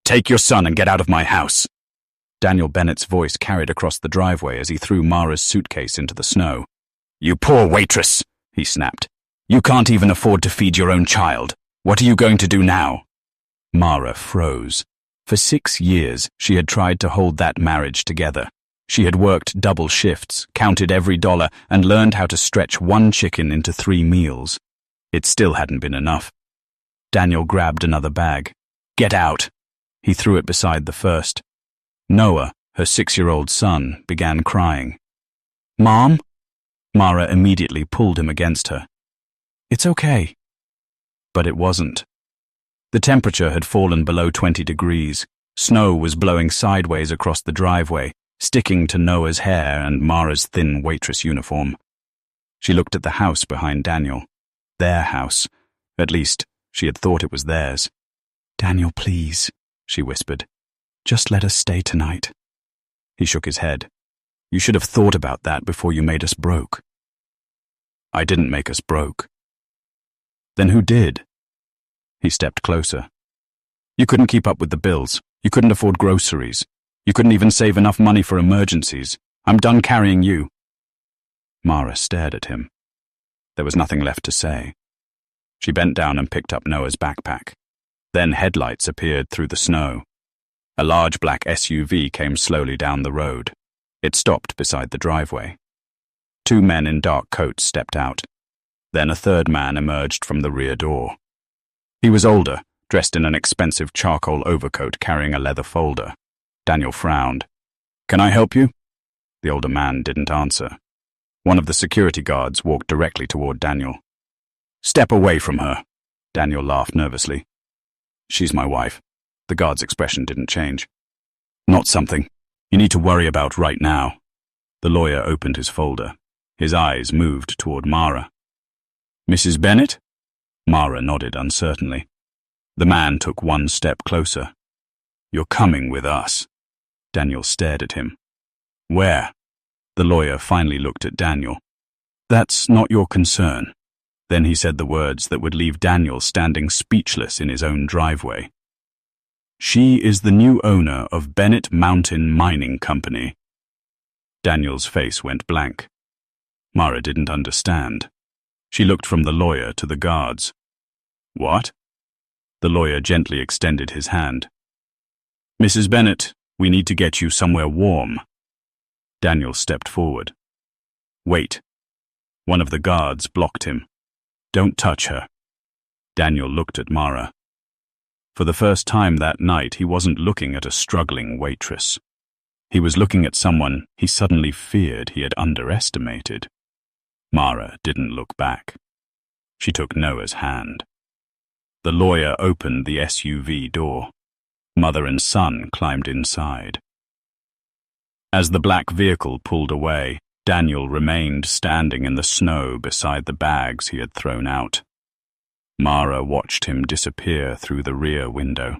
Take your son and get out of my house. Daniel Bennett's voice carried across the driveway as he threw Mara's suitcase into the snow. You poor waitress, he snapped. You can't even afford to feed your own child. What are you going to do now? Mara froze. For 6 years, she had tried to hold that marriage together. She had worked double shifts, counted every dollar, and learned how to stretch one chicken into 3 meals. It still hadn't been enough. Daniel grabbed another bag. Get out! He threw it beside the first. Noah, her 6-year-old son, began crying. Mom? Mara immediately pulled him against her. It's okay. But it wasn't. The temperature had fallen below 20 degrees. Snow was blowing sideways across the driveway, sticking to Noah's hair and Mara's thin waitress uniform. She looked at the house behind Daniel. Their house. At least, she had thought it was theirs. Daniel, please, she whispered. Just let us stay tonight. He shook his head. You should have thought about that before you made us broke. I didn't make us broke. Then who did? He stepped closer. You couldn't keep up with the bills. You couldn't afford groceries. You couldn't even save enough money for emergencies. I'm done carrying you. Mara stared at him. There was nothing left to say. She bent down and picked up Noah's backpack. Then headlights appeared through the snow. A large black SUV came slowly down the road. It stopped beside the driveway. 2 men in dark coats stepped out. Then a third man emerged from the rear door. He was older, dressed in an expensive charcoal overcoat carrying a leather folder. Daniel frowned. Can I help you? The older man didn't answer. One of the security guards walked directly toward Daniel. Step away from her. Daniel laughed nervously. She's my wife. The guard's expression didn't change. Not something you need to worry about right now. The lawyer opened his folder. His eyes moved toward Mara. Mrs. Bennett? Mara nodded uncertainly. The man took 1 step closer. You're coming with us. Daniel stared at him. Where? The lawyer finally looked at Daniel. That's not your concern. Then he said the words that would leave Daniel standing speechless in his own driveway. She is the new owner of Bennett Mountain Mining Company. Daniel's face went blank. Mara didn't understand. She looked from the lawyer to the guards. What? The lawyer gently extended his hand. Mrs. Bennett, we need to get you somewhere warm. Daniel stepped forward. Wait. One of the guards blocked him. Don't touch her. Daniel looked at Mara. For the first time that night, he wasn't looking at a struggling waitress. He was looking at someone he suddenly feared he had underestimated. Mara didn't look back. She took Noah's hand. The lawyer opened the SUV door. Mother and son climbed inside. As the black vehicle pulled away, Daniel remained standing in the snow beside the bags he had thrown out. Mara watched him disappear through the rear window.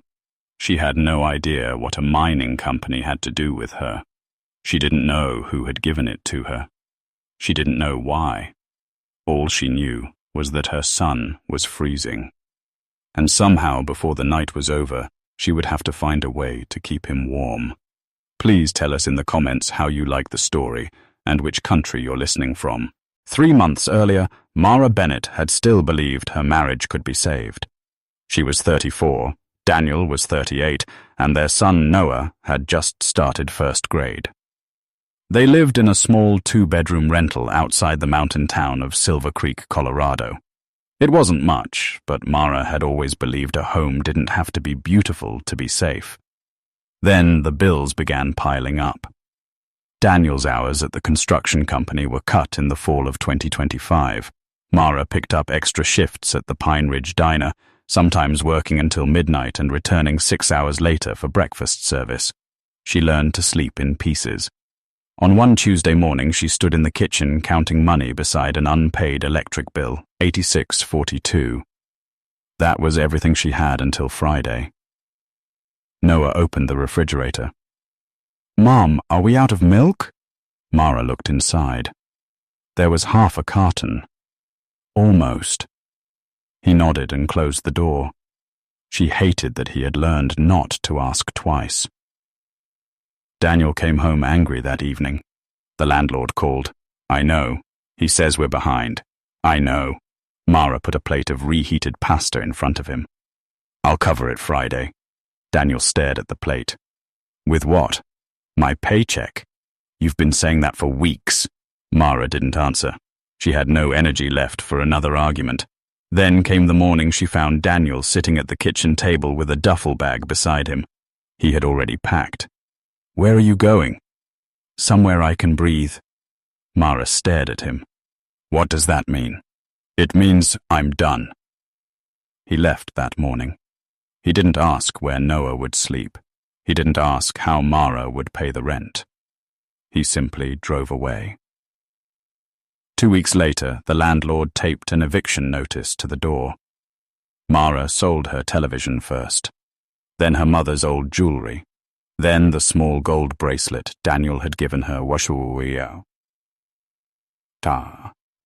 She had no idea what a mining company had to do with her. She didn't know who had given it to her. She didn't know why. All she knew was that her son was freezing. And somehow, before the night was over, she would have to find a way to keep him warm. Please tell us in the comments how you like the story and which country you're listening from. 3 months earlier, Mara Bennett had still believed her marriage could be saved. She was 34, Daniel was 38, and their son Noah had just started 1st grade. They lived in a small 2-bedroom rental outside the mountain town of Silver Creek, Colorado. It wasn't much, but Mara had always believed a home didn't have to be beautiful to be safe. Then the bills began piling up. Daniel's hours at the construction company were cut in the fall of 2025. Mara picked up extra shifts at the Pine Ridge Diner, sometimes working until midnight and returning 6 hours later for breakfast service. She learned to sleep in pieces. On one Tuesday morning, she stood in the kitchen counting money beside an unpaid electric bill, $86.42. That was everything she had until Friday. Noah opened the refrigerator. Mom, are we out of milk? Mara looked inside. There was half a carton. Almost. He nodded and closed the door. She hated that he had learned not to ask twice. Daniel came home angry that evening. The landlord called. "I know. He says we're behind." "I know." Mara put a plate of reheated pasta in front of him. "I'll cover it Friday." Daniel stared at the plate. "With what?" "My paycheck." "You've been saying that for weeks." Mara didn't answer. She had no energy left for another argument. Then came the morning she found Daniel sitting at the kitchen table with a duffel bag beside him. He had already packed. "Where are you going?" "Somewhere I can breathe." Mara stared at him. "What does that mean?" "It means I'm done." He left that morning. He didn't ask where Noah would sleep. He didn't ask how Mara would pay the rent. He simply drove away. 2 weeks later, the landlord taped an eviction notice to the door. Mara sold her television first, then her mother's old jewelry, then the small gold bracelet Daniel had given her.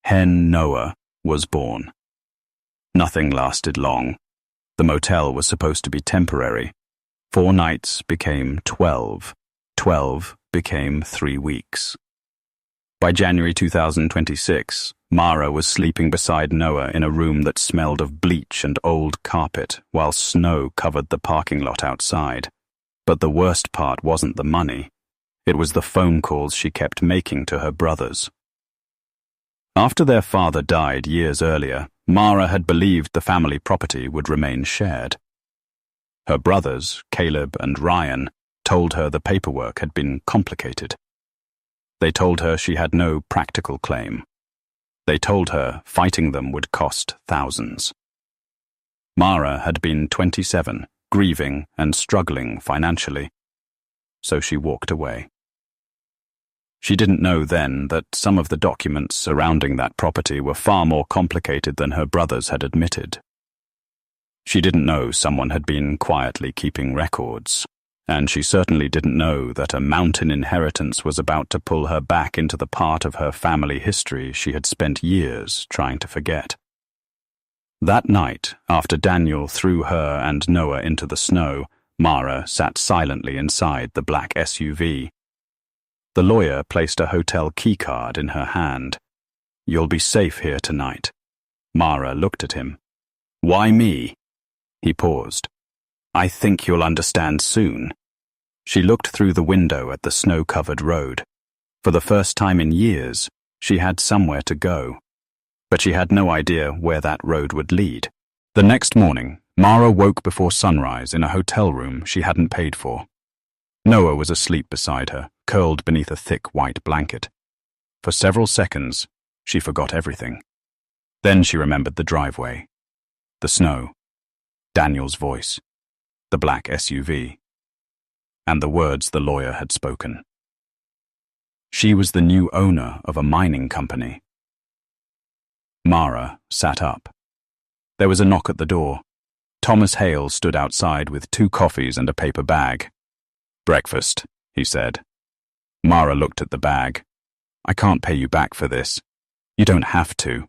Hen Noah was born. Nothing lasted long. The motel was supposed to be temporary. 4 nights became 12. 12 became 3 weeks. By January 2026, Mara was sleeping beside Noah in a room that smelled of bleach and old carpet, while snow covered the parking lot outside. But the worst part wasn't the money. It was the phone calls she kept making to her brothers. After their father died years earlier, Mara had believed the family property would remain shared. Her brothers, Caleb and Ryan, told her the paperwork had been complicated. They told her she had no practical claim. They told her fighting them would cost thousands. Mara had been 27, grieving and struggling financially. So she walked away. She didn't know then that some of the documents surrounding that property were far more complicated than her brothers had admitted. She didn't know someone had been quietly keeping records. And she certainly didn't know that a mountain inheritance was about to pull her back into the part of her family history she had spent years trying to forget. That night, after Daniel threw her and Noah into the snow, Mara sat silently inside the black SUV. The lawyer placed a hotel keycard in her hand. "You'll be safe here tonight." Mara looked at him. "Why me?" He paused. "I think you'll understand soon." She looked through the window at the snow-covered road. For the first time in years, she had somewhere to go. But she had no idea where that road would lead. The next morning, Mara woke before sunrise in a hotel room she hadn't paid for. Noah was asleep beside her, curled beneath a thick white blanket. For several seconds, she forgot everything. Then she remembered the driveway, the snow, Daniel's voice, the black SUV, and the words the lawyer had spoken. She was the new owner of a mining company. Mara sat up. There was a knock at the door. Thomas Hale stood outside with 2 coffees and a paper bag. "Breakfast," he said. Mara looked at the bag. "I can't pay you back for this." "You don't have to."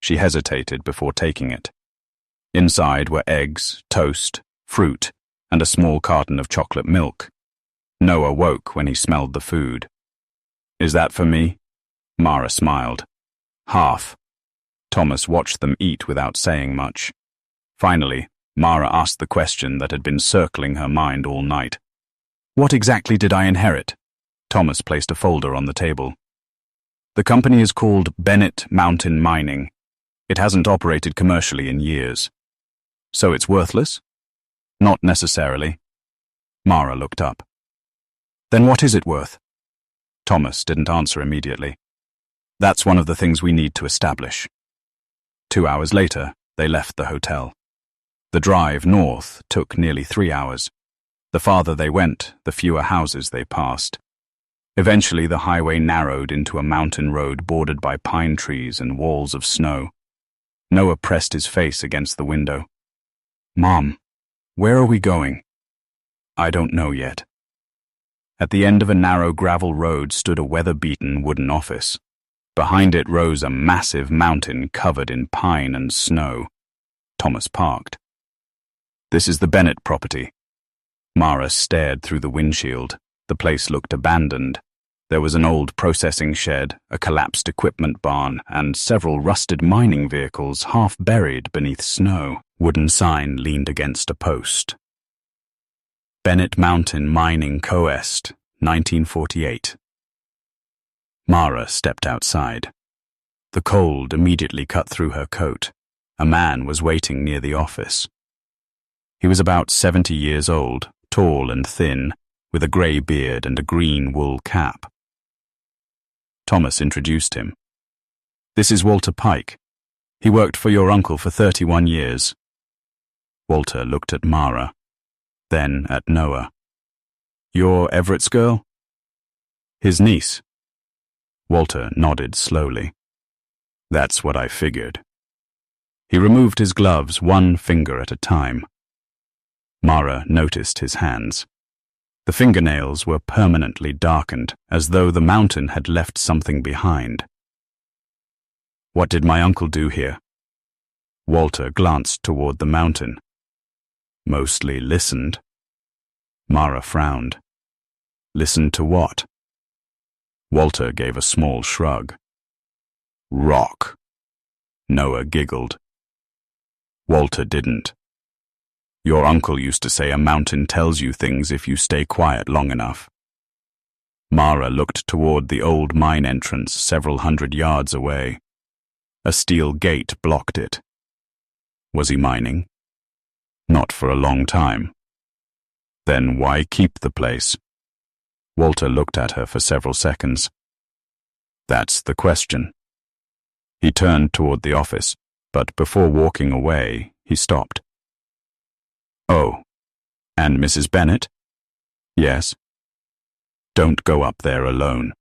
She hesitated before taking it. Inside were eggs, toast, fruit, and a small carton of chocolate milk. Noah woke when he smelled the food. "Is that for me?" Mara smiled. "Half." Thomas watched them eat without saying much. Finally, Mara asked the question that had been circling her mind all night. "What exactly did I inherit?" Thomas placed a folder on the table. "The company is called Bennett Mountain Mining. It hasn't operated commercially in years." "So it's worthless?" "Not necessarily." Mara looked up. "Then what is it worth?" Thomas didn't answer immediately. "That's one of the things we need to establish." 2 hours later, they left the hotel. The drive north took nearly 3 hours. The farther they went, the fewer houses they passed. Eventually, the highway narrowed into a mountain road bordered by pine trees and walls of snow. Noah pressed his face against the window. "Mom, where are we going?" "I don't know yet." At the end of a narrow gravel road stood a weather-beaten wooden office. Behind it rose a massive mountain covered in pine and snow. Thomas parked. This is the Bennett property. Mara stared through the windshield. The place looked abandoned. There was an old processing shed, a collapsed equipment barn, and several rusted mining vehicles half buried beneath snow. Wooden sign leaned against a post. Bennett Mountain Mining Co-Est, 1948. Mara stepped outside. The cold immediately cut through her coat. A man was waiting near the office. He was about 70 years old, tall and thin, with a grey beard and a green wool cap. Thomas introduced him. This is Walter Pike. He worked for your uncle for 31 years. Walter looked at Mara, then at Noah. You're Everett's girl? His niece. Walter nodded slowly. That's what I figured. He removed his gloves, one finger at a time. Mara noticed his hands. The fingernails were permanently darkened, as though the mountain had left something behind. What did my uncle do here? Walter glanced toward the mountain. Mostly listened. Mara frowned. Listened to what? Walter gave a small shrug. Rock. Noah giggled. Walter didn't. Your uncle used to say a mountain tells you things if you stay quiet long enough. Mara looked toward the old mine entrance several hundred yards away. A steel gate blocked it. Was he mining? Not for a long time. Then why keep the place? Walter looked at her for several seconds. That's the question. He turned toward the office, but before walking away, he stopped. Oh, and Mrs. Bennett? Yes. Don't go up there alone.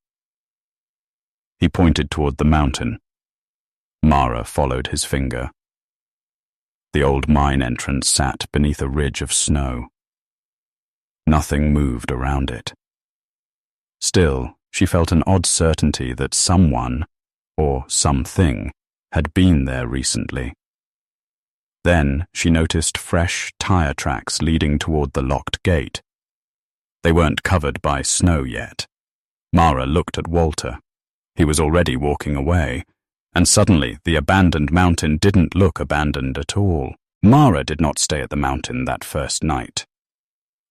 He pointed toward the mountain. Mara followed his finger. The old mine entrance sat beneath a ridge of snow. Nothing moved around it. Still, she felt an odd certainty that someone, or something, had been there recently. Then she noticed fresh tire tracks leading toward the locked gate. They weren't covered by snow yet. Mara looked at Walter. He was already walking away, and suddenly the abandoned mountain didn't look abandoned at all. Mara did not stay at the mountain that first night.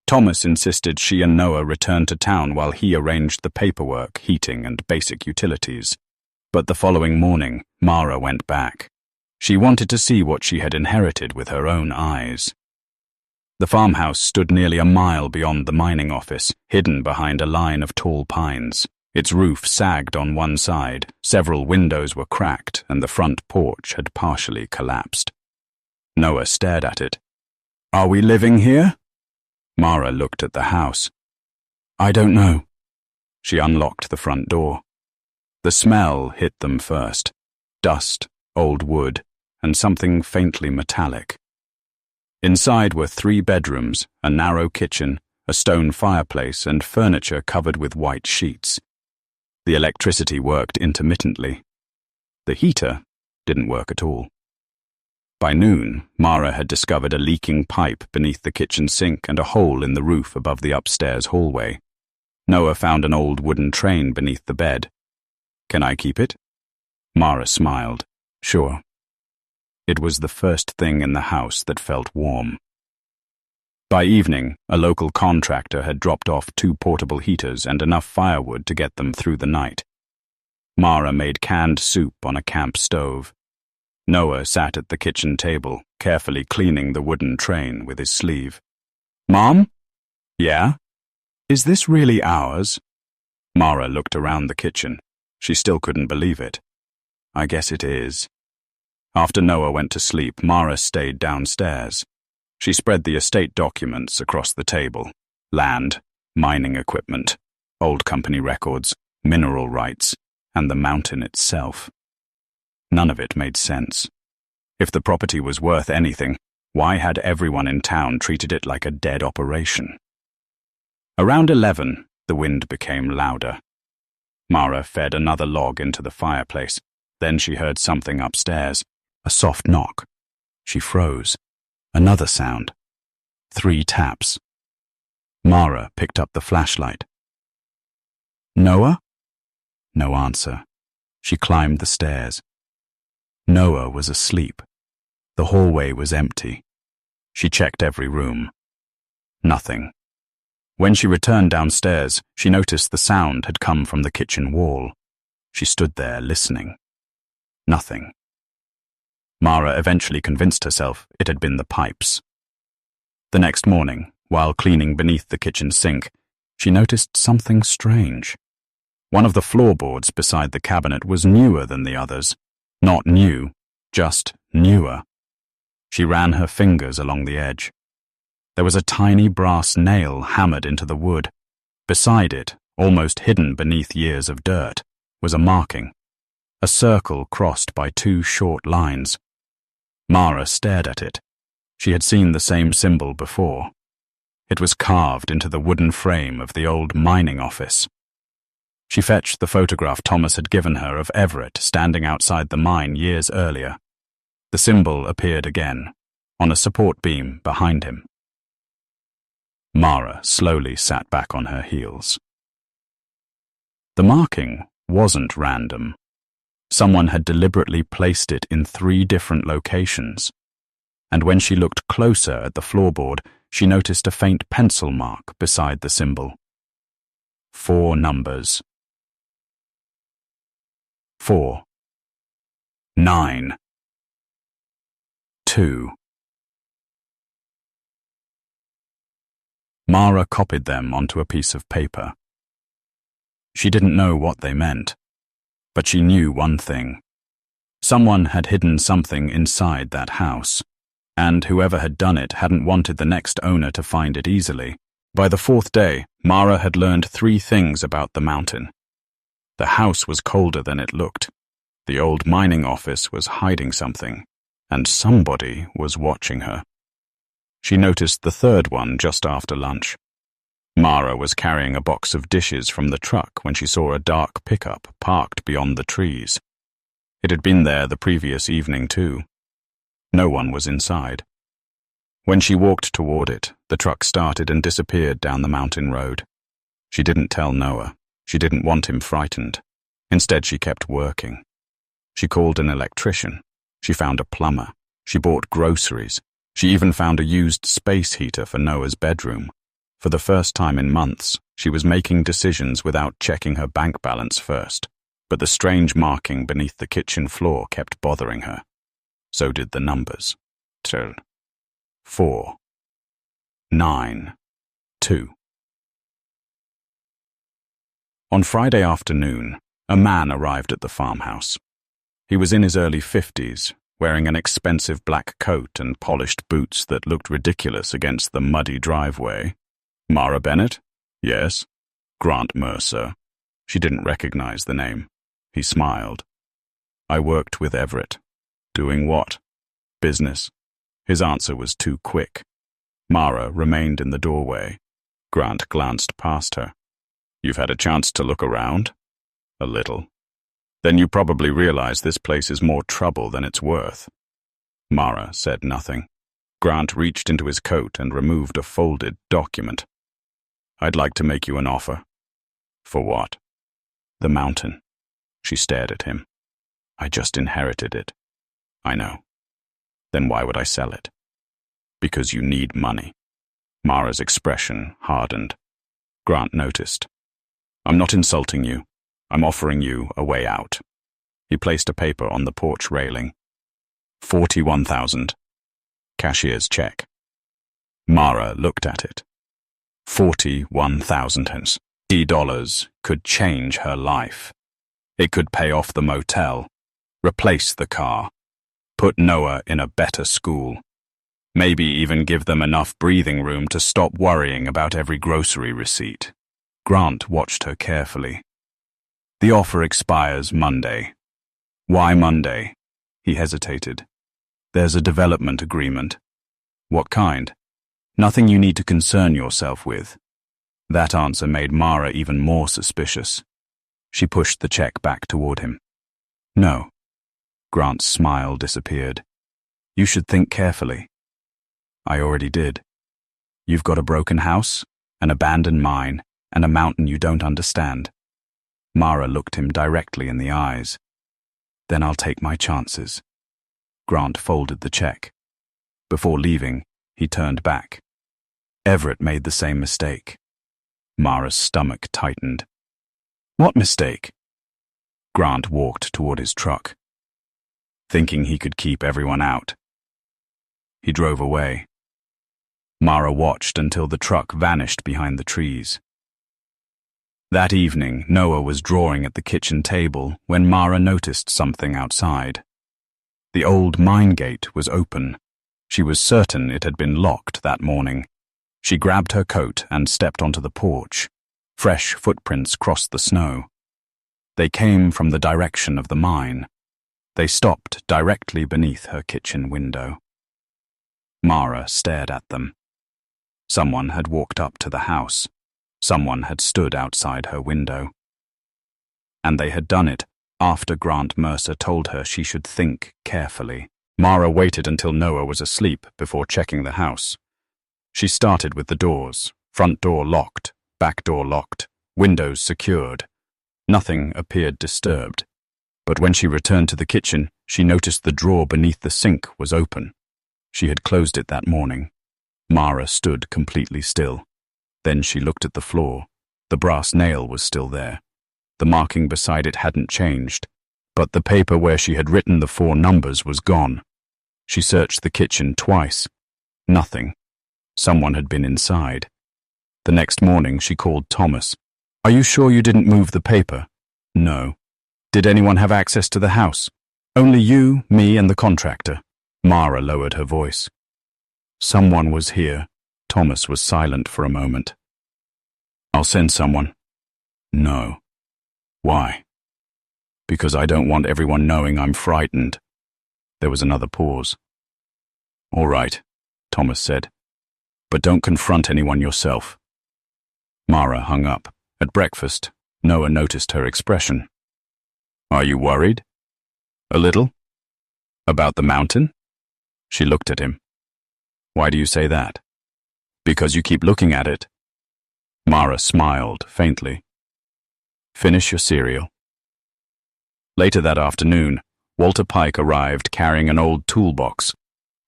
Thomas insisted she and Noah return to town while he arranged the paperwork, heating, and basic utilities. But the following morning, Mara went back. She wanted to see what she had inherited with her own eyes. The farmhouse stood nearly a mile beyond the mining office, hidden behind a line of tall pines. Its roof sagged on one side, several windows were cracked, and the front porch had partially collapsed. Noah stared at it. Are we living here? Mara looked at the house. I don't know. She unlocked the front door. The smell hit them first. Dust, old wood, and something faintly metallic. Inside were 3 bedrooms, a narrow kitchen, a stone fireplace, and furniture covered with white sheets. The electricity worked intermittently. The heater didn't work at all. By noon, Mara had discovered a leaking pipe beneath the kitchen sink and a hole in the roof above the upstairs hallway. Noah found an old wooden train beneath the bed. Can I keep it? Mara smiled. Sure. It was the first thing in the house that felt warm. By evening, a local contractor had dropped off 2 portable heaters and enough firewood to get them through the night. Mara made canned soup on a camp stove. Noah sat at the kitchen table, carefully cleaning the wooden train with his sleeve. Mom? Yeah? Is this really ours? Mara looked around the kitchen. She still couldn't believe it. I guess it is. After Noah went to sleep, Mara stayed downstairs. She spread the estate documents across the table. Land, mining equipment, old company records, mineral rights, and the mountain itself. None of it made sense. If the property was worth anything, why had everyone in town treated it like a dead operation? Around 11, the wind became louder. Mara fed another log into the fireplace. Then she heard something upstairs. A soft knock. She froze. Another sound. 3 taps. Mara picked up the flashlight. Noah? No answer. She climbed the stairs. Noah was asleep. The hallway was empty. She checked every room. Nothing. When she returned downstairs, she noticed the sound had come from the kitchen wall. She stood there listening. Nothing. Mara eventually convinced herself it had been the pipes. The next morning, while cleaning beneath the kitchen sink, she noticed something strange. One of the floorboards beside the cabinet was newer than the others. Not new, just newer. She ran her fingers along the edge. There was a tiny brass nail hammered into the wood. Beside it, almost hidden beneath years of dirt, was a marking. A circle crossed by 2 short lines. Mara stared at it. She had seen the same symbol before. It was carved into the wooden frame of the old mining office. She fetched the photograph Thomas had given her of Everett standing outside the mine years earlier. The symbol appeared again, on a support beam behind him. Mara slowly sat back on her heels. The marking wasn't random. Someone had deliberately placed it in 3 different locations. And when she looked closer at the floorboard, she noticed a faint pencil mark beside the symbol. 4 numbers. 4. 9. 2. Mara copied them onto a piece of paper. She didn't know what they meant, but she knew one thing. Someone had hidden something inside that house, and whoever had done it hadn't wanted the next owner to find it easily. By the 4th day, Mara had learned 3 things about the mountain. The house was colder than it looked. The old mining office was hiding something, and somebody was watching her. She noticed the 3rd one just after lunch. Mara was carrying a box of dishes from the truck when she saw a dark pickup parked beyond the trees. It had been there the previous evening too. No one was inside. When she walked toward it, the truck started and disappeared down the mountain road. She didn't tell Noah. She didn't want him frightened. Instead, she kept working. She called an electrician. She found a plumber. She bought groceries. She even found a used space heater for Noah's bedroom. For the first time in months, she was making decisions without checking her bank balance first. But the strange marking beneath the kitchen floor kept bothering her. So did the numbers. 4. 9. 2. On Friday afternoon, a man arrived at the farmhouse. He was in his early 50s, wearing an expensive black coat and polished boots that looked ridiculous against the muddy driveway. Mara Bennett? Yes. Grant Mercer. She didn't recognize the name. He smiled. I worked with Everett. Doing what? Business. His answer was too quick. Mara remained in the doorway. Grant glanced past her. You've had a chance to look around? A little. Then you probably realize this place is more trouble than it's worth. Mara said nothing. Grant reached into his coat and removed a folded document. I'd like to make you an offer. For what? The mountain. She stared at him. I just inherited it. I know. Then why would I sell it? Because you need money. Mara's expression hardened. Grant noticed. I'm not insulting you. I'm offering you a way out. He placed a paper on the porch railing. 41,000. Cashier's check. Mara looked at it. 41,000 $40 could change her life. It could pay off the motel, replace the car, put Noah in a better school, maybe even give them enough breathing room to stop worrying about every grocery receipt. Grant watched her carefully. The offer expires Monday. Why Monday? He hesitated. There's a development agreement. What kind? Nothing you need to concern yourself with. That answer made Mara even more suspicious. She pushed the check back toward him. No. Grant's smile disappeared. You should think carefully. I already did. You've got a broken house, an abandoned mine, and a mountain you don't understand. Mara looked him directly in the eyes. Then I'll take my chances. Grant folded the check. Before leaving, he turned back. Everett made the same mistake. Mara's stomach tightened. What mistake? Grant walked toward his truck, thinking he could keep everyone out. He drove away. Mara watched until the truck vanished behind the trees. That evening, Noah was drawing at the kitchen table when Mara noticed something outside. The old mine gate was open. She was certain it had been locked that morning. She grabbed her coat and stepped onto the porch. Fresh footprints crossed the snow. They came from the direction of the mine. They stopped directly beneath her kitchen window. Mara stared at them. Someone had walked up to the house. Someone had stood outside her window. And they had done it after Grant Mercer told her she should think carefully. Mara waited until Noah was asleep before checking the house. She started with the doors. Front door locked, back door locked, windows secured. Nothing appeared disturbed. But when she returned to the kitchen, she noticed the drawer beneath the sink was open. She had closed it that morning. Mara stood completely still. Then she looked at the floor. The brass nail was still there. The marking beside it hadn't changed, but the paper where she had written the 4 numbers was gone. She searched the kitchen twice. Nothing. Someone had been inside. The next morning she called Thomas. Are you sure you didn't move the paper? No. Did anyone have access to the house? Only you, me, and the contractor. Mara lowered her voice. Someone was here. Thomas was silent for a moment. I'll send someone. No. Why? Because I don't want everyone knowing I'm frightened. There was another pause. All right, Thomas said. But don't confront anyone yourself. Mara hung up. At breakfast, Noah noticed her expression. Are you worried? A little? About the mountain? She looked at him. Why do you say that? Because you keep looking at it. Mara smiled faintly. Finish your cereal. Later that afternoon, Walter Pike arrived carrying an old toolbox.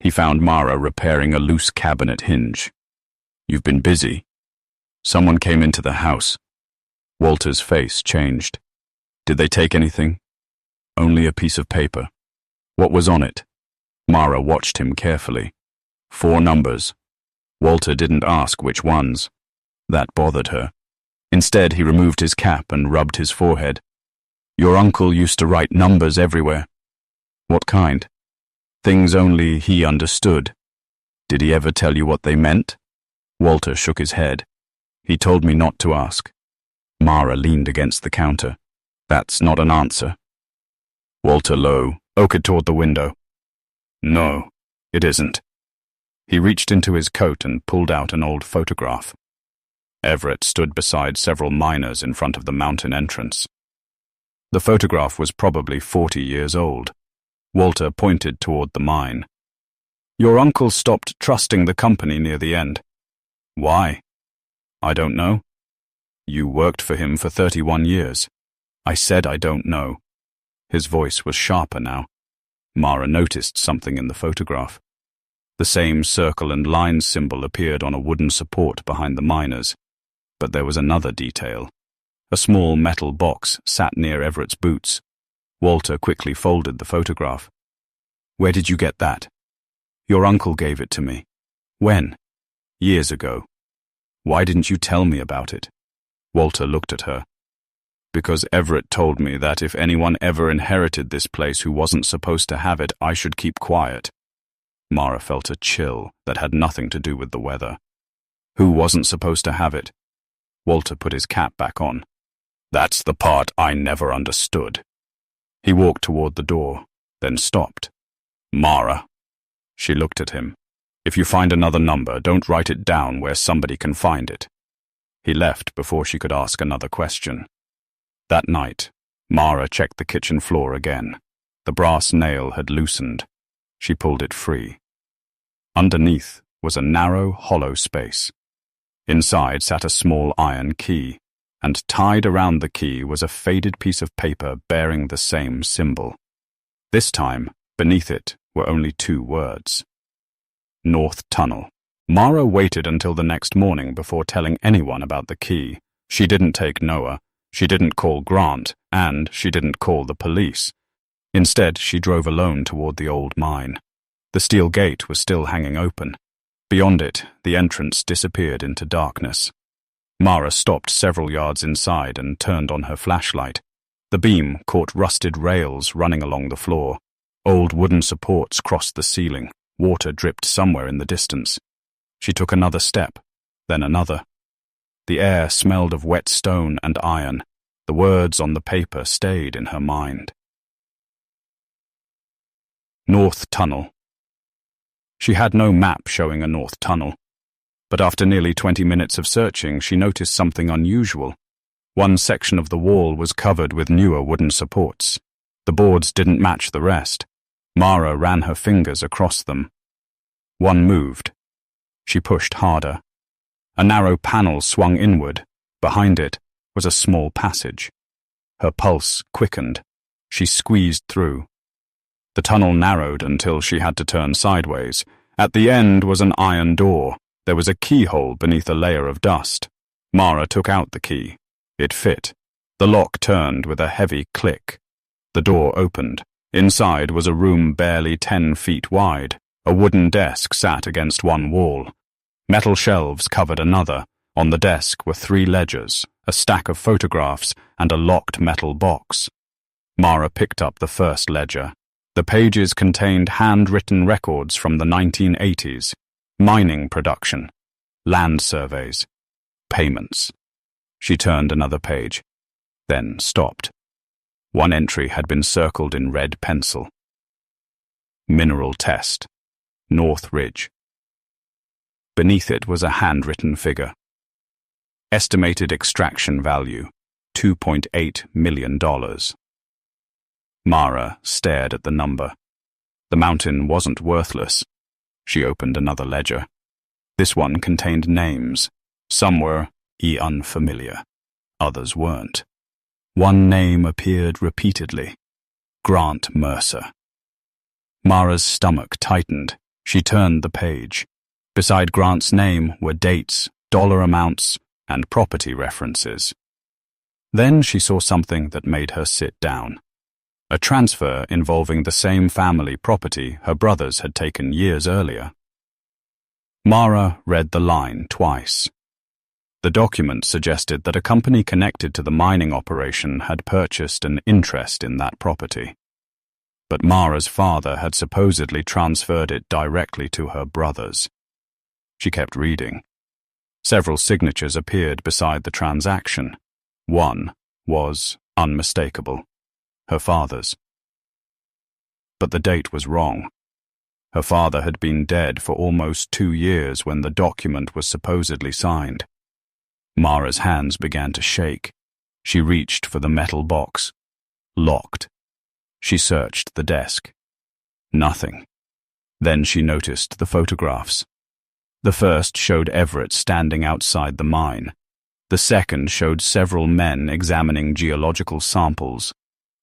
He found Mara repairing a loose cabinet hinge. You've been busy. Someone came into the house. Walter's face changed. Did they take anything? Only a piece of paper. What was on it? Mara watched him carefully. 4 numbers. Walter didn't ask which ones. That bothered her. Instead, he removed his cap and rubbed his forehead. Your uncle used to write numbers everywhere. What kind? Things only he understood. Did he ever tell you what they meant? Walter shook his head. He told me not to ask. Mara leaned against the counter. That's not an answer. Walter oaked toward the window. No, it isn't. He reached into his coat and pulled out an old photograph. Everett stood beside several miners in front of the mountain entrance. The photograph was probably 40 years old. Walter pointed toward the mine. Your uncle stopped trusting the company near the end. Why? I don't know. You worked for him for 31 years. I said I don't know. His voice was sharper now. Mara noticed something in the photograph. The same circle and line symbol appeared on a wooden support behind the miners. But there was another detail. A small metal box sat near Everett's boots. Walter quickly folded the photograph. Where did you get that? Your uncle gave it to me. When? Years ago. Why didn't you tell me about it? Walter looked at her. Because Everett told me that if anyone ever inherited this place who wasn't supposed to have it, I should keep quiet. Mara felt a chill that had nothing to do with the weather. Who wasn't supposed to have it? Walter put his cap back on. That's the part I never understood. He walked toward the door, then stopped. Mara. She looked at him. If you find another number, don't write it down where somebody can find it. He left before she could ask another question. That night, Mara checked the kitchen floor again. The brass nail had loosened. She pulled it free. Underneath, was a narrow, hollow space. Inside sat a small iron key, and tied around the key was a faded piece of paper bearing the same symbol. This time, beneath it were only 2 words. North Tunnel. Mara waited until the next morning before telling anyone about the key. She didn't take Noah, she didn't call Grant, and she didn't call the police. Instead, she drove alone toward the old mine. The steel gate was still hanging open. Beyond it, the entrance disappeared into darkness. Mara stopped several yards inside and turned on her flashlight. The beam caught rusted rails running along the floor. Old wooden supports crossed the ceiling. Water dripped somewhere in the distance. She took another step, then another. The air smelled of wet stone and iron. The words on the paper stayed in her mind. North Tunnel. She had no map showing a north tunnel, but after nearly 20 minutes of searching, she noticed something unusual. One section of the wall was covered with newer wooden supports. The boards didn't match the rest. Mara ran her fingers across them. One moved. She pushed harder. A narrow panel swung inward. Behind it was a small passage. Her pulse quickened. She squeezed through. The tunnel narrowed until she had to turn sideways. At the end was an iron door. There was a keyhole beneath a layer of dust. Mara took out the key. It fit. The lock turned with a heavy click. The door opened. Inside was a room barely 10 feet wide. A wooden desk sat against one wall. Metal shelves covered another. On the desk were 3 ledgers, a stack of photographs, and a locked metal box. Mara picked up the first ledger. The pages contained handwritten records from the 1980s, mining production, land surveys, payments. She turned another page, then stopped. One entry had been circled in red pencil. Mineral test, North Ridge. Beneath it was a handwritten figure. Estimated extraction value, $2.8 million. Mara stared at the number. The mountain wasn't worthless. She opened another ledger. This one contained names. Some were unfamiliar. Others weren't. One name appeared repeatedly. Grant Mercer. Mara's stomach tightened. She turned the page. Beside Grant's name were dates, dollar amounts, and property references. Then she saw something that made her sit down. A transfer involving the same family property her brothers had taken years earlier. Mara read the line twice. The document suggested that a company connected to the mining operation had purchased an interest in that property. But Mara's father had supposedly transferred it directly to her brothers. She kept reading. Several signatures appeared beside the transaction. One was unmistakable. Her father's. But the date was wrong. Her father had been dead for almost 2 years when the document was supposedly signed. Mara's hands began to shake. She reached for the metal box. Locked. She searched the desk. Nothing. Then she noticed the photographs. The first showed Everett standing outside the mine. The second showed several men examining geological samples.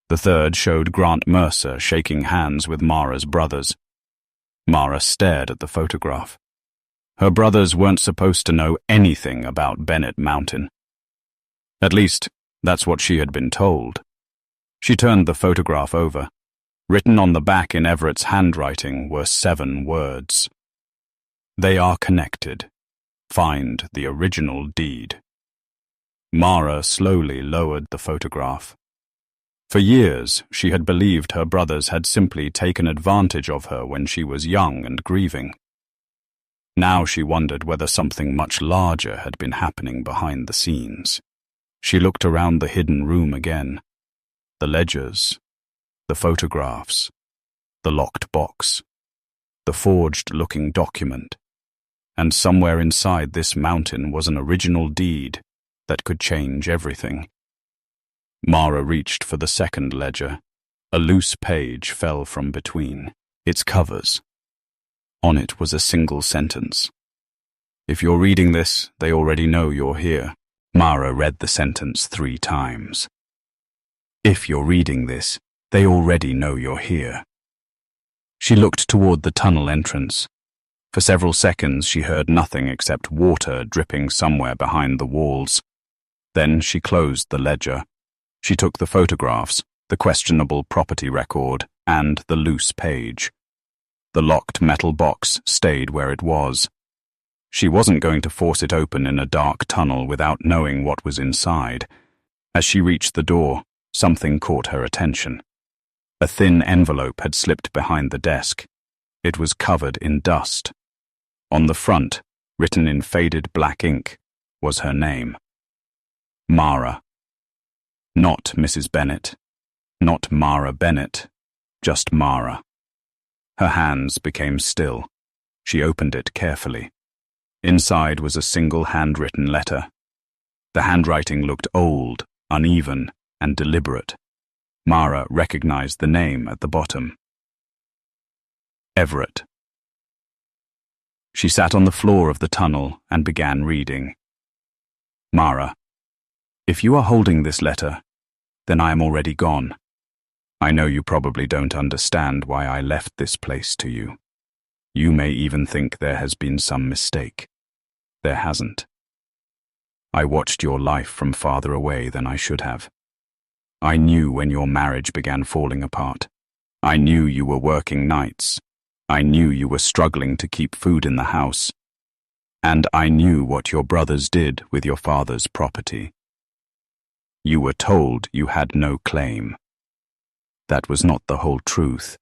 The third showed Grant Mercer shaking hands with Mara's brothers. Mara stared at the photograph. Her brothers weren't supposed to know anything about Bennett Mountain. At least, that's what she had been told. She turned the photograph over. Written on the back in Everett's handwriting were 7 words. They are connected. Find the original deed. Mara slowly lowered the photograph. For years, she had believed her brothers had simply taken advantage of her when she was young and grieving. Now she wondered whether something much larger had been happening behind the scenes. She looked around the hidden room again. The ledgers, the photographs, the locked box, the forged-looking document. And somewhere inside this mountain was an original deed that could change everything. Mara reached for the second ledger. A loose page fell from between its covers. On it was a single sentence. If you're reading this, they already know you're here. Mara read the sentence 3 times. If you're reading this, they already know you're here. She looked toward the tunnel entrance. For several seconds she heard nothing except water dripping somewhere behind the walls. Then she closed the ledger. She took the photographs, the questionable property record, and the loose page. The locked metal box stayed where it was. She wasn't going to force it open in a dark tunnel without knowing what was inside. As she reached the door, something caught her attention. A thin envelope had slipped behind the desk. It was covered in dust. On the front, written in faded black ink, was her name. Mara. Not Mrs. Bennet. Not Mara Bennet. Just Mara. Her hands became still. She opened it carefully. Inside was a single handwritten letter. The handwriting looked old, uneven, and deliberate. Mara recognized the name at the bottom. Everett. She sat on the floor of the tunnel and began reading. Mara, if you are holding this letter, then I am already gone. I know you probably don't understand why I left this place to you. You may even think there has been some mistake. There hasn't. I watched your life from farther away than I should have. I knew when your marriage began falling apart. I knew you were working nights. I knew you were struggling to keep food in the house. And I knew what your brothers did with your father's property. You were told you had no claim. That was not the whole truth.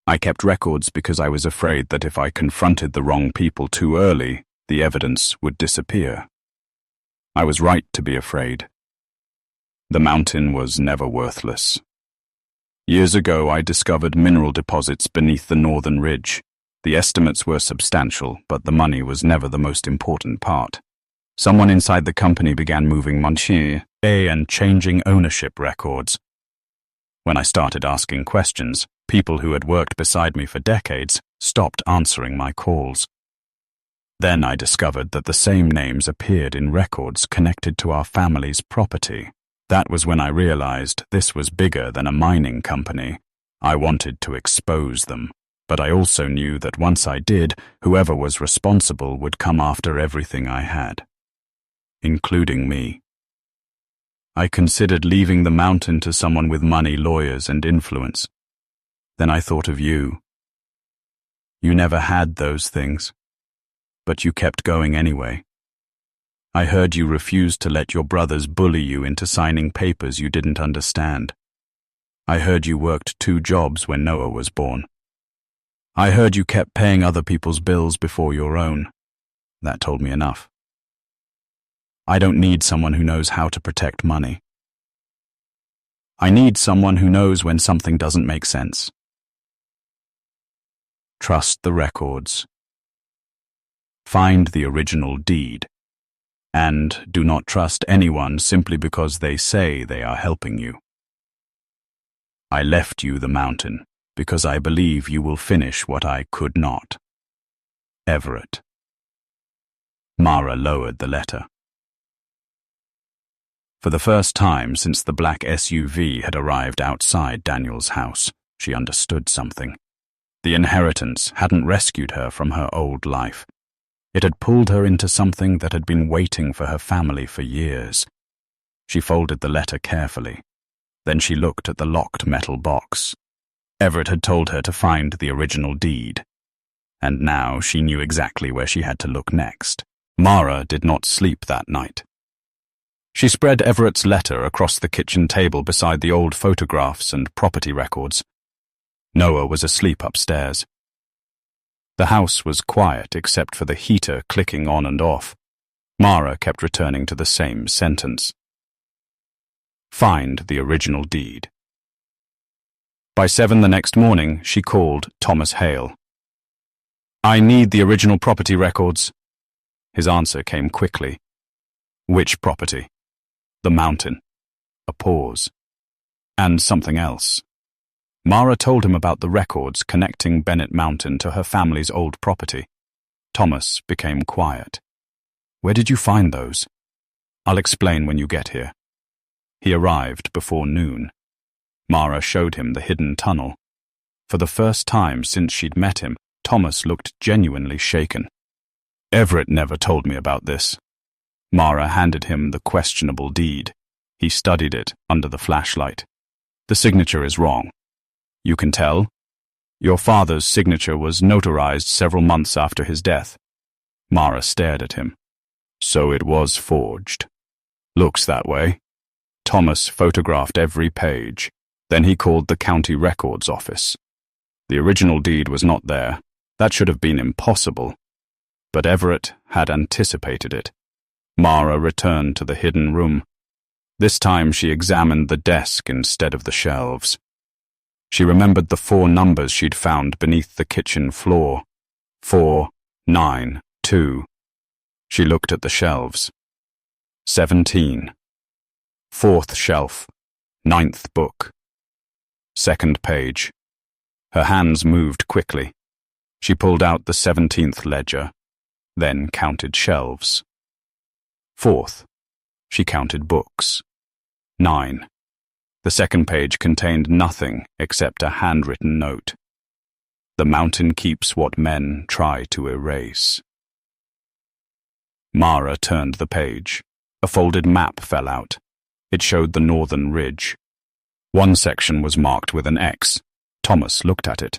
I kept records because I was afraid that if I confronted the wrong people too early, the evidence would disappear. I was right to be afraid. The mountain was never worthless. Years ago, I discovered mineral deposits beneath the northern ridge. The estimates were substantial, but the money was never the most important part. Someone inside the company began moving money and changing ownership records. When I started asking questions, people who had worked beside me for decades stopped answering my calls. Then I discovered that the same names appeared in records connected to our family's property. That was when I realized this was bigger than a mining company. I wanted to expose them, but I also knew that once I did, whoever was responsible would come after everything I had, including me. I considered leaving the mountain to someone with money, lawyers, and influence. Then I thought of you. You never had those things, but you kept going anyway. I heard you refused to let your brothers bully you into signing papers you didn't understand. I heard you worked 2 jobs when Noah was born. I heard you kept paying other people's bills before your own. That told me enough. I don't need someone who knows how to protect money. I need someone who knows when something doesn't make sense. Trust the records. Find the original deed. And do not trust anyone simply because they say they are helping you. I left you the mountain because I believe you will finish what I could not. Everett. Mara lowered the letter. For the first time since the black SUV had arrived outside Daniel's house, she understood something. The inheritance hadn't rescued her from her old life. It had pulled her into something that had been waiting for her family for years. She folded the letter carefully. Then she looked at the locked metal box. Everett had told her to find the original deed. And now she knew exactly where she had to look next. Mara did not sleep that night. She spread Everett's letter across the kitchen table beside the old photographs and property records. Noah was asleep upstairs. The house was quiet except for the heater clicking on and off. Mara kept returning to the same sentence. Find the original deed. By 7 the next morning, she called Thomas Hale. I need the original property records. His answer came quickly. Which property? The mountain. A pause. And something else. Mara told him about the records connecting Bennett Mountain to her family's old property. Thomas became quiet. "Where did you find those?" "I'll explain when you get here." He arrived before noon. Mara showed him the hidden tunnel. For the first time since she'd met him, Thomas looked genuinely shaken. "Everett never told me about this." Mara handed him the questionable deed. He studied it under the flashlight. "The signature is wrong." "You can tell?" "Your father's signature was notarized several months after his death." Mara stared at him. "So it was forged." "Looks that way." Thomas photographed every page. Then he called the county records office. The original deed was not there. That should have been impossible. But Everett had anticipated it. Mara returned to the hidden room. This time she examined the desk instead of the shelves. She remembered the 4 numbers she'd found beneath the kitchen floor. 4, 9, 2. She looked at the shelves. 17. 4th shelf. 9th book. 2nd page. Her hands moved quickly. She pulled out the 17th ledger, then counted shelves. 4th. She counted books. 9. The 2nd page contained nothing except a handwritten note. "The mountain keeps what men try to erase." Mara turned the page. A folded map fell out. It showed the northern ridge. One section was marked with an X. Thomas looked at it.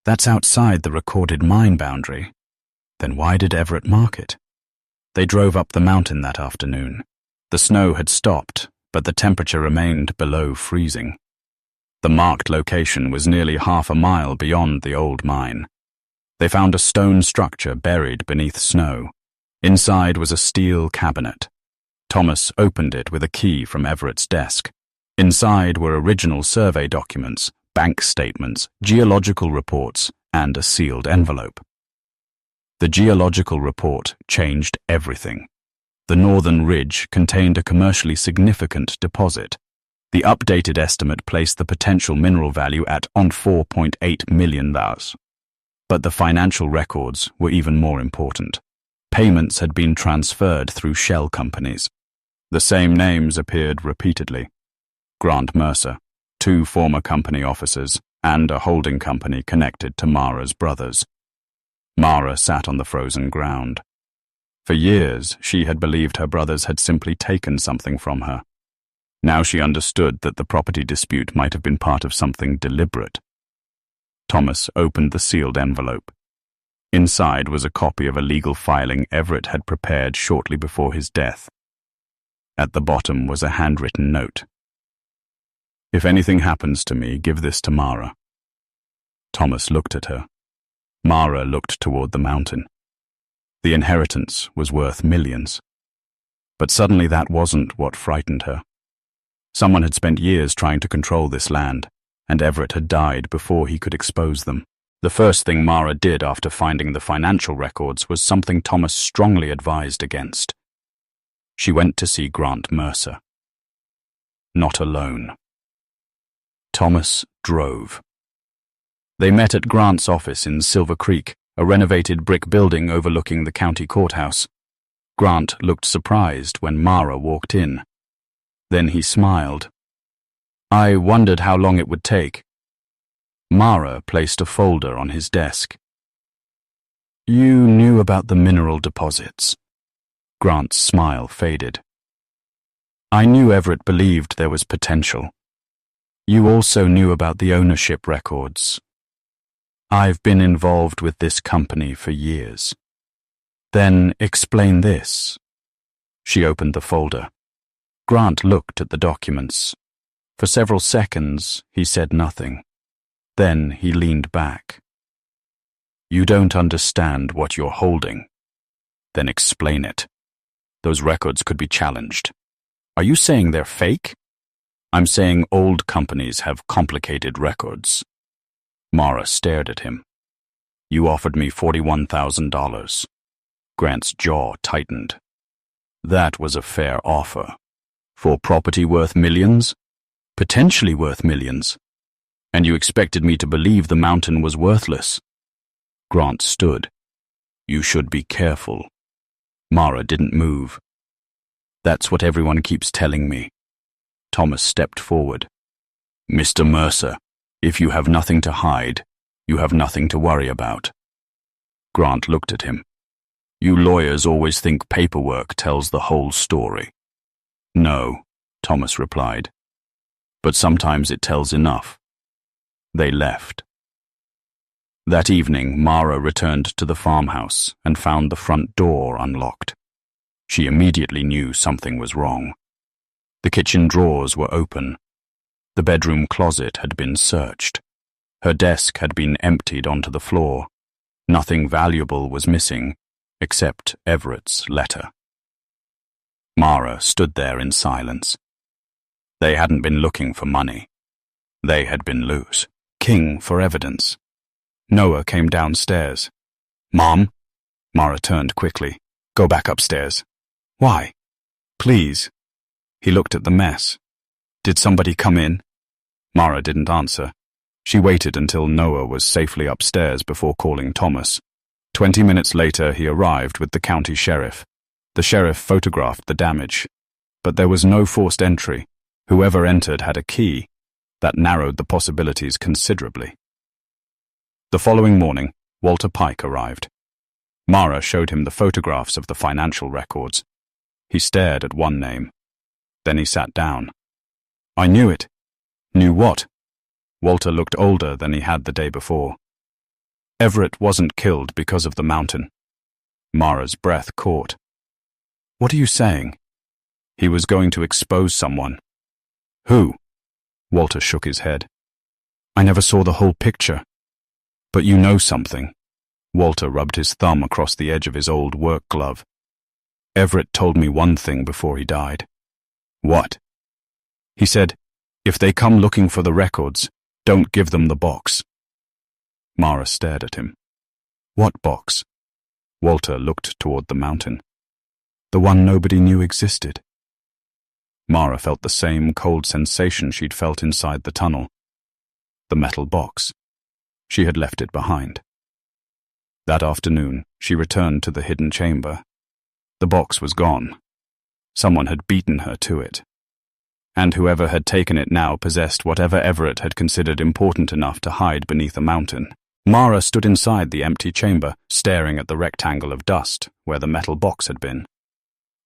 "That's outside the recorded mine boundary." Then why did Everett mark it? They drove up the mountain that afternoon. The snow had stopped, but the temperature remained below freezing. The marked location was nearly half a mile beyond the old mine. They found a stone structure buried beneath snow. Inside was a steel cabinet. Thomas opened it with a key from Everett's desk. Inside were original survey documents, bank statements, geological reports, and a sealed envelope. The geological report changed everything. The northern ridge contained a commercially significant deposit. The updated estimate placed the potential mineral value at $4.8 million. But the financial records were even more important. Payments had been transferred through shell companies. The same names appeared repeatedly. Grant Mercer, 2 former company officers, and a holding company connected to Mara's brothers. Mara sat on the frozen ground. For years, she had believed her brothers had simply taken something from her. Now she understood that the property dispute might have been part of something deliberate. Thomas opened the sealed envelope. Inside was a copy of a legal filing Everett had prepared shortly before his death. At the bottom was a handwritten note. "If anything happens to me, give this to Mara." Thomas looked at her. Mara looked toward the mountain. The inheritance was worth millions. But suddenly that wasn't what frightened her. Someone had spent years trying to control this land, and Everett had died before he could expose them. The first thing Mara did after finding the financial records was something Thomas strongly advised against. She went to see Grant Mercer. Not alone. Thomas drove. They met at Grant's office in Silver Creek, a renovated brick building overlooking the county courthouse. Grant looked surprised when Mara walked in. Then he smiled. "I wondered how long it would take." Mara placed a folder on his desk. "You knew about the mineral deposits." Grant's smile faded. "I knew Everett believed there was potential. You also knew about the ownership records. I've been involved with this company for years." "Then explain this." She opened the folder. Grant looked at the documents. For several seconds, he said nothing. Then he leaned back. "You don't understand what you're holding." "Then explain it. Those records could be challenged." "Are you saying they're fake?" "I'm saying old companies have complicated records." Mara stared at him. "You offered me $41,000. Grant's jaw tightened. "That was a fair offer. For property worth millions?" "Potentially worth millions." And you expected me to believe the mountain was worthless. Grant stood. You should be careful. Mara didn't move. That's what everyone keeps telling me. Thomas stepped forward. Mr. Mercer, if you have nothing to hide, you have nothing to worry about. Grant looked at him. You lawyers always think paperwork tells the whole story. No, Thomas replied. But sometimes it tells enough. They left. That evening, Mara returned to the farmhouse and found the front door unlocked. She immediately knew something was wrong. The kitchen drawers were open. The bedroom closet had been searched. Her desk had been emptied onto the floor. Nothing valuable was missing, except Everett's letter. Mara stood there in silence. They hadn't been looking for money. They had been loose. King for evidence. Noah came downstairs. Mom? Mara turned quickly. Go back upstairs. Why? Please. He looked at the mess. Did somebody come in? Mara didn't answer. She waited until Noah was safely upstairs before calling Thomas. 20 minutes later, he arrived with the county sheriff. The sheriff photographed the damage. But there was no forced entry. Whoever entered had a key. That narrowed the possibilities considerably. The following morning, Walter Pike arrived. Mara showed him the photographs of the financial records. He stared at one name. Then he sat down. I knew it. Knew what? Walter looked older than he had the day before. Everett wasn't killed because of the mountain. Mara's breath caught. What are you saying? He was going to expose someone. Who? Walter shook his head. I never saw the whole picture. But you know something. Walter rubbed his thumb across the edge of his old work glove. Everett told me one thing before he died. What? He said, if they come looking for the records, don't give them the box. Mara stared at him. What box? Walter looked toward the mountain. The one nobody knew existed. Mara felt the same cold sensation she'd felt inside the tunnel. The metal box. She had left it behind. That afternoon, she returned to the hidden chamber. The box was gone. Someone had beaten her to it. And whoever had taken it now possessed whatever Everett had considered important enough to hide beneath a mountain. Mara stood inside the empty chamber, staring at the rectangle of dust where the metal box had been.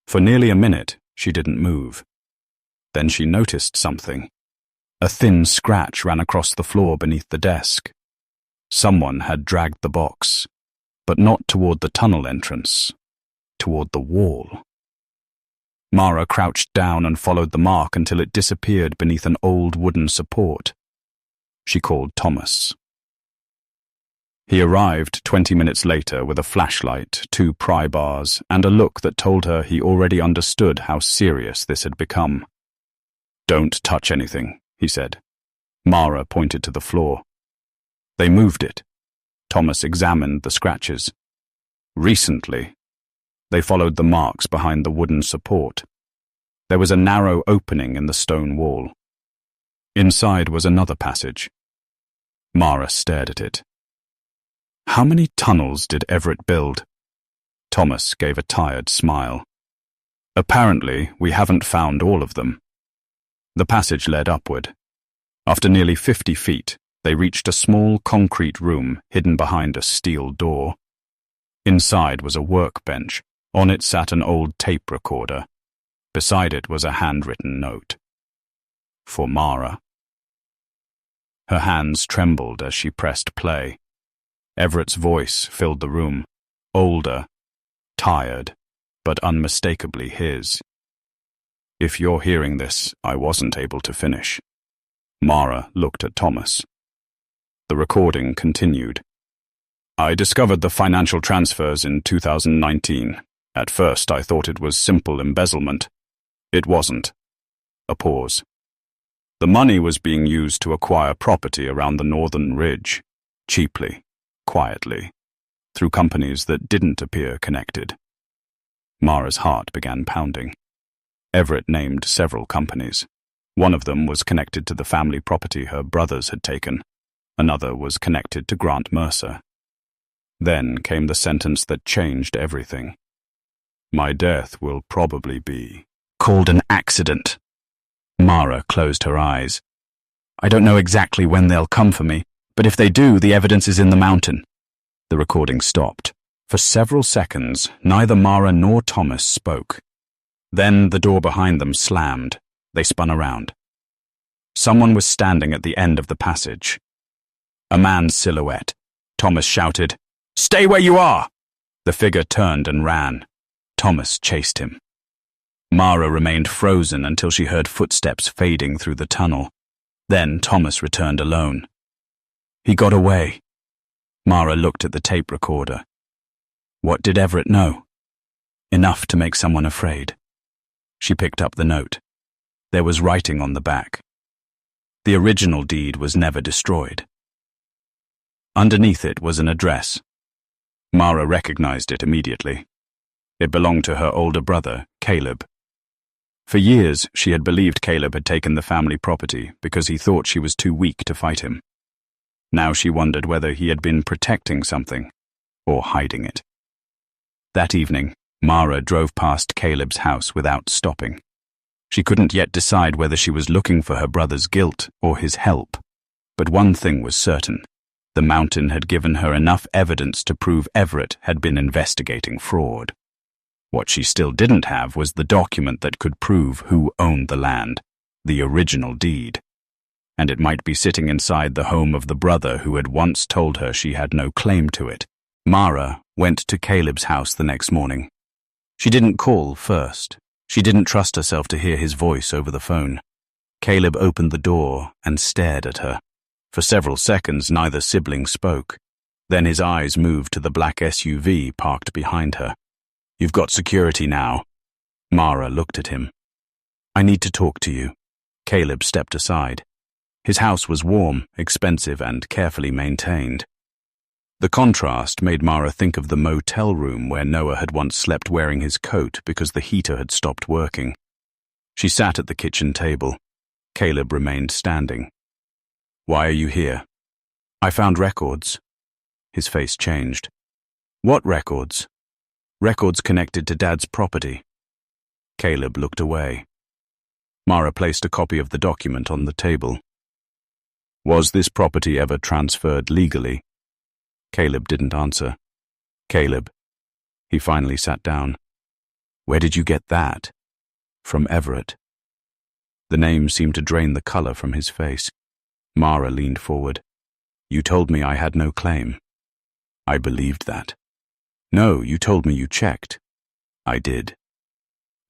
For nearly a minute, she didn't move. Then she noticed something. A thin scratch ran across the floor beneath the desk. Someone had dragged the box, but not toward the tunnel entrance, toward the wall. Mara crouched down and followed the mark until it disappeared beneath an old wooden support. She called Thomas. He arrived 20 minutes later with a flashlight, 2 pry bars, and a look that told her he already understood how serious this had become. Don't touch anything, he said. Mara pointed to the floor. They moved it. Thomas examined the scratches. Recently. They followed the marks behind the wooden support. There was a narrow opening in the stone wall. Inside was another passage. Mara stared at it. How many tunnels did Everett build? Thomas gave a tired smile. Apparently, we haven't found all of them. The passage led upward. After nearly 50 feet, they reached a small concrete room hidden behind a steel door. Inside was a workbench. On it sat an old tape recorder. Beside it was a handwritten note. For Mara. Her hands trembled as she pressed play. Everett's voice filled the room, older, tired, but unmistakably his. If you're hearing this, I wasn't able to finish. Mara looked at Thomas. The recording continued. I discovered the financial transfers in 2019. At first, I thought it was simple embezzlement. It wasn't. A pause. The money was being used to acquire property around the northern ridge, cheaply, quietly, through companies that didn't appear connected. Mara's heart began pounding. Everett named several companies. One of them was connected to the family property her brothers had taken. Another was connected to Grant Mercer. Then came the sentence that changed everything. My death will probably be called an accident. Mara closed her eyes. I don't know exactly when they'll come for me, but if they do, the evidence is in the mountain. The recording stopped. For several seconds, neither Mara nor Thomas spoke. Then the door behind them slammed. They spun around. Someone was standing at the end of the passage. A man's silhouette. Thomas shouted, "Stay where you are!" The figure turned and ran. Thomas chased him. Mara remained frozen until she heard footsteps fading through the tunnel. Then Thomas returned alone. He got away. Mara looked at the tape recorder. What did Everett know? Enough to make someone afraid. She picked up the note. There was writing on the back. The original deed was never destroyed. Underneath it was an address. Mara recognized it immediately. It belonged to her older brother, Caleb. For years, she had believed Caleb had taken the family property because he thought she was too weak to fight him. Now she wondered whether he had been protecting something or hiding it. That evening, Mara drove past Caleb's house without stopping. She couldn't yet decide whether she was looking for her brother's guilt or his help. But one thing was certain. The mountain had given her enough evidence to prove Everett had been investigating fraud. What she still didn't have was the document that could prove who owned the land, the original deed. And it might be sitting inside the home of the brother who had once told her she had no claim to it. Mara went to Caleb's house the next morning. She didn't call first. She didn't trust herself to hear his voice over the phone. Caleb opened the door and stared at her. For several seconds, neither sibling spoke. Then his eyes moved to the black SUV parked behind her. You've got security now. Mara looked at him. I need to talk to you. Caleb stepped aside. His house was warm, expensive, and carefully maintained. The contrast made Mara think of the motel room where Noah had once slept wearing his coat because the heater had stopped working. She sat at the kitchen table. Caleb remained standing. Why are you here? I found records. His face changed. What records? Records connected to Dad's property. Caleb looked away. Mara placed a copy of the document on the table. Was this property ever transferred legally? Caleb didn't answer. Caleb. He finally sat down. Where did you get that? From Everett. The name seemed to drain the color from his face. Mara leaned forward. You told me I had no claim. I believed that. No, you told me you checked. I did.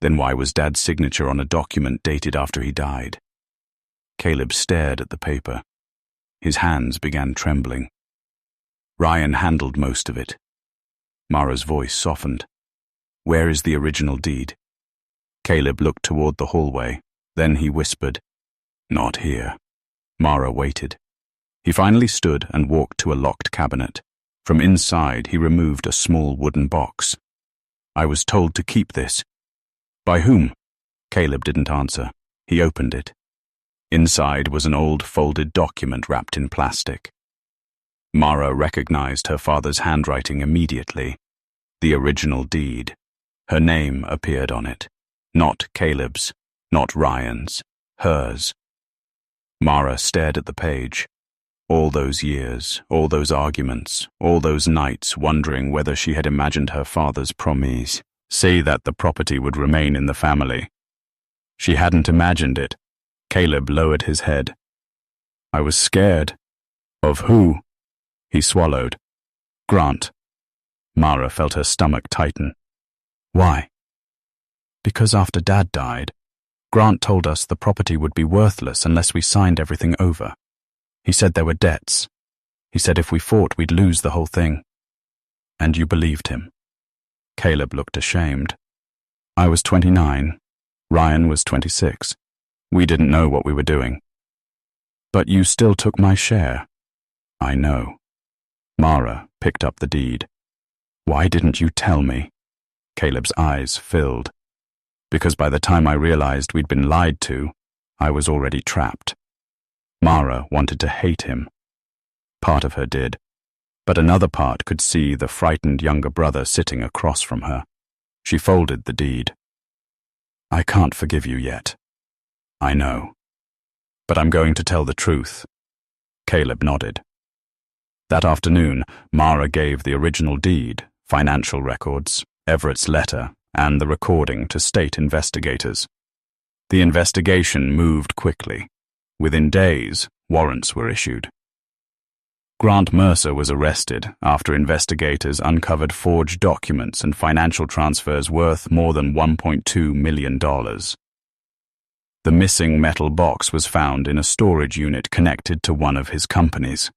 Then why was Dad's signature on a document dated after he died? Caleb stared at the paper. His hands began trembling. Ryan handled most of it. Mara's voice softened. Where is the original deed? Caleb looked toward the hallway. Then he whispered, Not here. Mara waited. He finally stood and walked to a locked cabinet. From inside, he removed a small wooden box. I was told to keep this. By whom? Caleb didn't answer. He opened it. Inside was an old folded document wrapped in plastic. Mara recognized her father's handwriting immediately. The original deed. Her name appeared on it. Not Caleb's, not Ryan's, hers. Mara stared at the page. All those years, all those arguments, all those nights wondering whether she had imagined her father's promise, say that the property would remain in the family. She hadn't imagined it. Caleb lowered his head. I was scared. Of who? He swallowed. Grant. Mara felt her stomach tighten. Why? Because after Dad died, Grant told us the property would be worthless unless we signed everything over. He said there were debts. He said if we fought, we'd lose the whole thing. And you believed him. Caleb looked ashamed. I was 29. Ryan was 26. We didn't know what we were doing. But you still took my share. I know. Mara picked up the deed. Why didn't you tell me? Caleb's eyes filled. Because by the time I realized we'd been lied to, I was already trapped. Mara wanted to hate him. Part of her did, but another part could see the frightened younger brother sitting across from her. She folded the deed. I can't forgive you yet. I know. But I'm going to tell the truth. Caleb nodded. That afternoon, Mara gave the original deed, financial records, Everett's letter, and the recording to state investigators. The investigation moved quickly. Within days, warrants were issued. Grant Mercer was arrested after investigators uncovered forged documents and financial transfers worth more than $1.2 million. The missing metal box was found in a storage unit connected to one of his companies.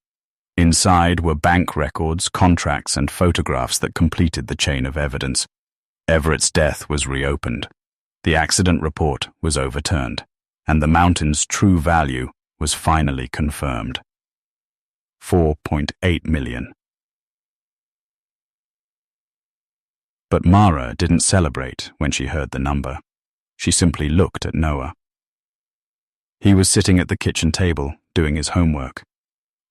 Inside were bank records, contracts, and photographs that completed the chain of evidence. Everett's death was reopened. The accident report was overturned, and the mountain's true value was finally confirmed. $4.8 million. But Mara didn't celebrate when she heard the number. She simply looked at Noah. He was sitting at the kitchen table, doing his homework.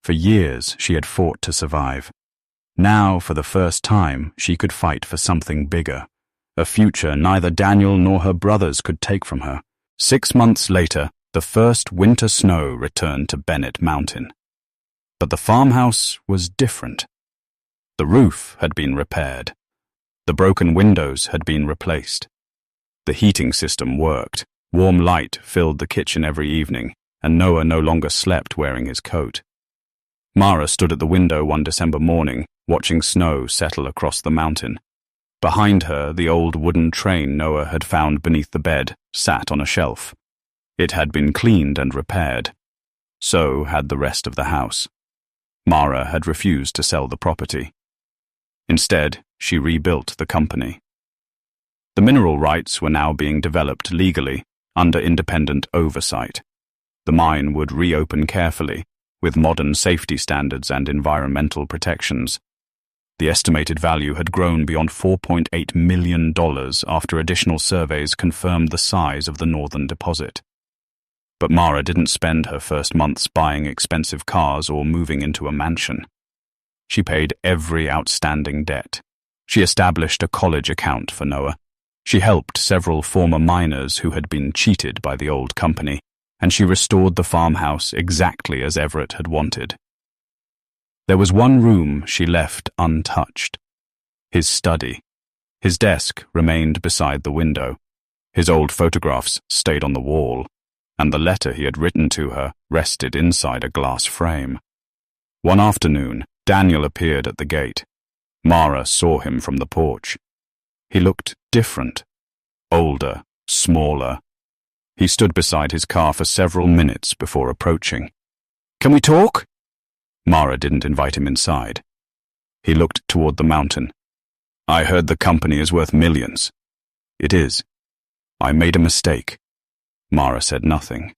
For years, she had fought to survive. Now, for the first time, she could fight for something bigger, a future neither Daniel nor her brothers could take from her. 6 months later, the first winter snow returned to Bennett Mountain. But the farmhouse was different. The roof had been repaired. The broken windows had been replaced. The heating system worked. Warm light filled the kitchen every evening, and Noah no longer slept wearing his coat. Mara stood at the window one December morning, watching snow settle across the mountain. Behind her, the old wooden train Noah had found beneath the bed sat on a shelf. It had been cleaned and repaired. So had the rest of the house. Mara had refused to sell the property. Instead, she rebuilt the company. The mineral rights were now being developed legally, under independent oversight. The mine would reopen carefully, with modern safety standards and environmental protections. The estimated value had grown beyond $4.8 million after additional surveys confirmed the size of the northern deposit. But Mara didn't spend her first months buying expensive cars or moving into a mansion. She paid every outstanding debt. She established a college account for Noah. She helped several former miners who had been cheated by the old company, and she restored the farmhouse exactly as Everett had wanted. There was one room she left untouched. His study. His desk remained beside the window. His old photographs stayed on the wall, and the letter he had written to her rested inside a glass frame. One afternoon, Daniel appeared at the gate. Mara saw him from the porch. He looked different, older, smaller. He stood beside his car for several minutes before approaching. "Can we talk?" Mara didn't invite him inside. He looked toward the mountain. "I heard the company is worth millions." "It is. I made a mistake." Mara said nothing.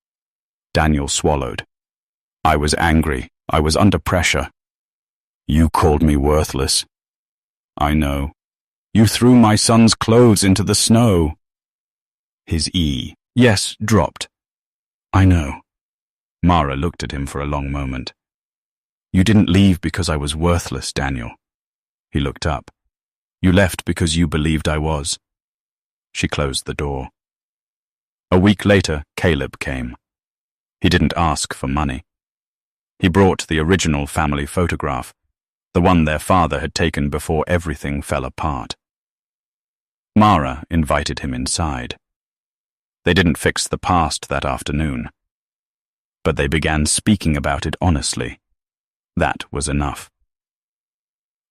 Daniel swallowed. "I was angry. I was under pressure." "You called me worthless." "I know. You threw my son's clothes into the snow." His yes, dropped. "I know." Mara looked at him for a long moment. "You didn't leave because I was worthless, Daniel." He looked up. "You left because you believed I was." She closed the door. A week later, Caleb came. He didn't ask for money. He brought the original family photograph, the one their father had taken before everything fell apart. Mara invited him inside. They didn't fix the past that afternoon, but they began speaking about it honestly. That was enough.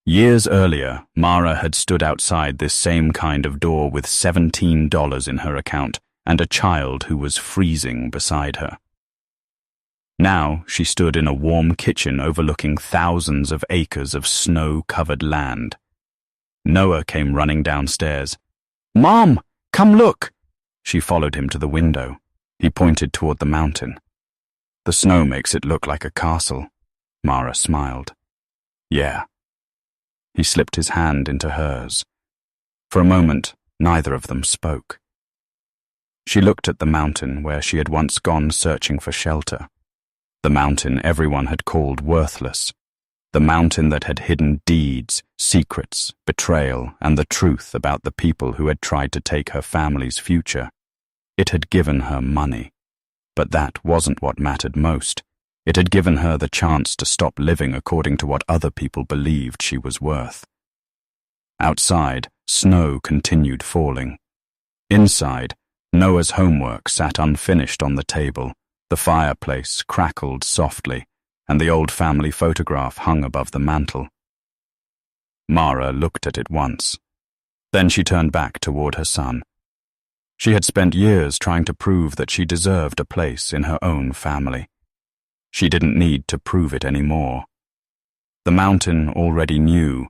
Years earlier, Mara had stood outside this same kind of door with $17 in her account and a child who was freezing beside her. Now she stood in a warm kitchen overlooking thousands of acres of snow-covered land. Noah came running downstairs. "Mom, come look!" She followed him to the window. He pointed toward the mountain. "The snow makes it look like a castle." Mara smiled. "Yeah." He slipped his hand into hers. For a moment, neither of them spoke. She looked at the mountain where she had once gone searching for shelter. The mountain everyone had called worthless. The mountain that had hidden deeds, secrets, betrayal, and the truth about the people who had tried to take her family's future. It had given her money. But that wasn't what mattered most. It had given her the chance to stop living according to what other people believed she was worth. Outside, snow continued falling. Inside, Noah's homework sat unfinished on the table, the fireplace crackled softly, and the old family photograph hung above the mantel. Mara looked at it once. Then she turned back toward her son. She had spent years trying to prove that she deserved a place in her own family. She didn't need to prove it anymore. The mountain already knew